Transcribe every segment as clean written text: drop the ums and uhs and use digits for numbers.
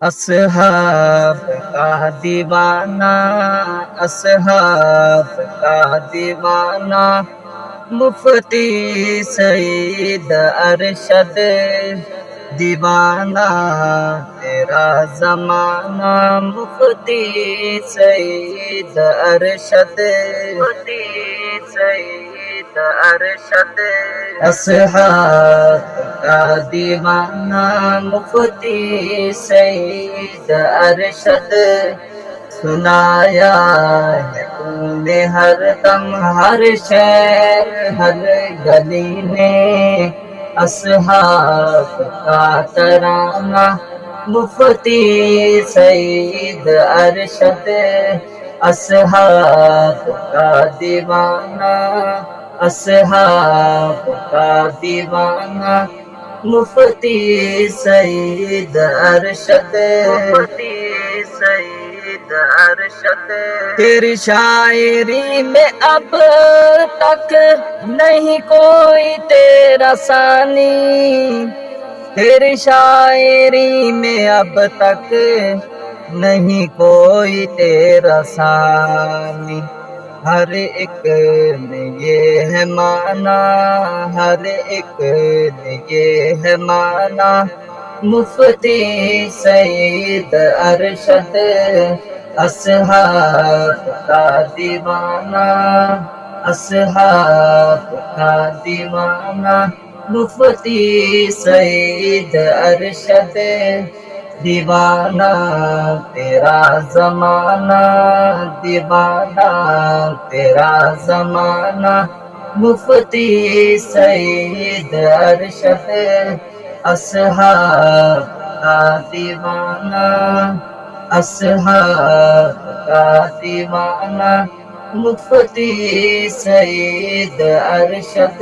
असहाब का दीवाना, असहाब का दीवाना, मुफ्ती सईद अरशद दीवाना, तेरा जमाना मुफ्ती सईद अरशद, मुफ्ती सईद अरशद। असहाब का दीवाना मुफ्ती सईद अरशद, सुनाया है तूने हर दम हर शहर हर गली में, असहाब का तराना मुफ्ती सईद अरशद, असहाब का दीवाना, असहाब का दीवाना, मुफ्ती सईद अरशद, मुफ्ती सईद अरशद। तेरी शायरी में अब तक नहीं कोई तेरा सानी, तेरी शायरी में अब तक नहीं कोई तेरा सानी, हर एक ने ये है माना, हर एक ने ये है माना, मुफ्ती सईद अरशद, असहाब का दीवाना, असहाब का दीवाना, मुफ्ती सईद अरशद दीवाना, तेरा जमाना दीवाना, तेरा जमाना मुफ्ती सईद अरशद, असहाब का दीवाना, असहाब का दीवाना, मुफ्ती सईद अरशद,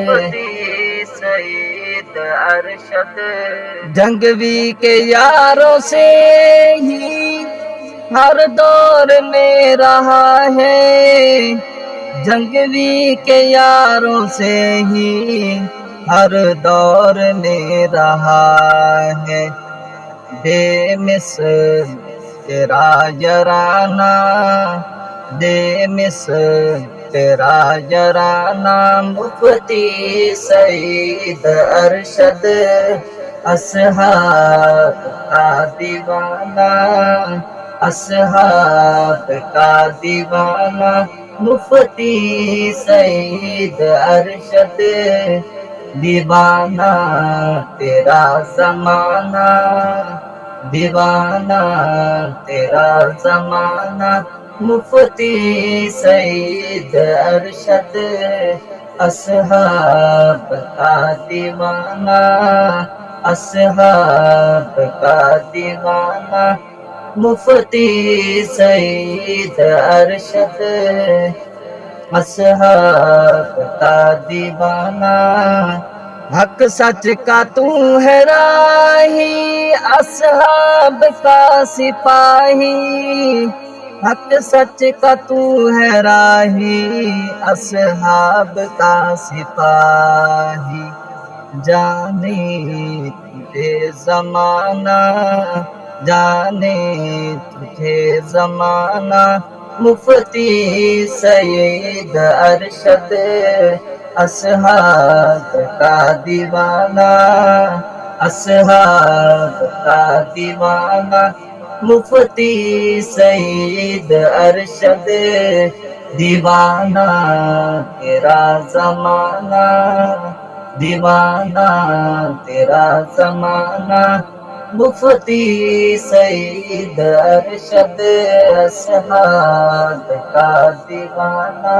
मुफ्ती सईद अरशद। जंगवी के यारों से ही हर दौर में रहा है, जंगवी के यारों से ही हर दौर में रहा है, बेमिसाल तेरा यराना, बेमिसाल तेरा यराना, मुफ्ती सईद अरशद, असहाब का दीवाना, असहाब का दीवाना, मुफ्ती सईद अरशद दीवाना, तेरा जमाना दीवाना, तेरा जमाना मुफ्ती सईद अरशद, असहाब का दीवाना, असहाब का दीवाना, मुफ्ती सईद अरशद, असहाब का दीवाना। हक सच का तू है राही, असहाब का सिपाही, हक सच का तू है राही, असहाब का सिपाही, जाने तुझे जमाना, जाने तुझे जमाना, मुफ्ती सईद अरशद, असहाब का दीवाना, असहाब का दीवाना, मुफ्ती सईद अरशद दीवाना, तेरा जमाना दीवाना, तेरा जमाना, मुफ्ती सईद अरशद, असहाब का दीवाना।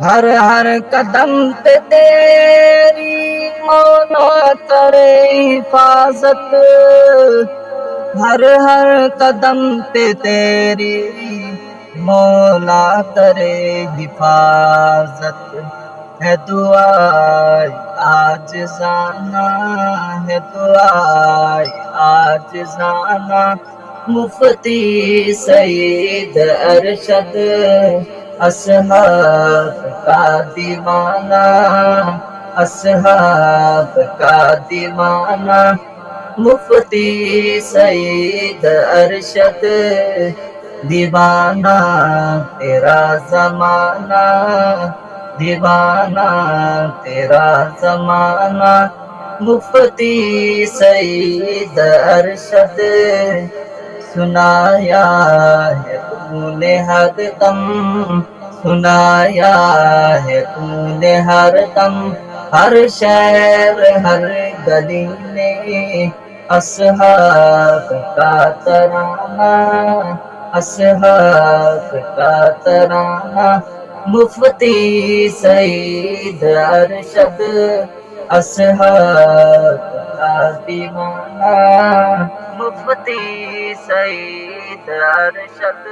हर हर कदम पे तेरी मौला करे हिफाजत, हर हर कदम पे तेरी मौला करे हिफाजत, है दुआ आज जाना, है दुआ आज जाना, मुफ्ती सईद अरशद, असहाब का दीवाना, असहाब का दीवाना, مفتی سعید ارشد دیوانہ تیرا زمانہ دیوانہ تیرا زمانہ مفتی سعید ارشد سنایا ہے تو نے ہر دم سنایا ہے تو نے ہر دم ہر شہر ہر گلی میں اصحاب کا ترانہ اصحاب کا ترانہ مفتی سعید ارشد اصحاب کا دیوانہ مفتی سعید ارشد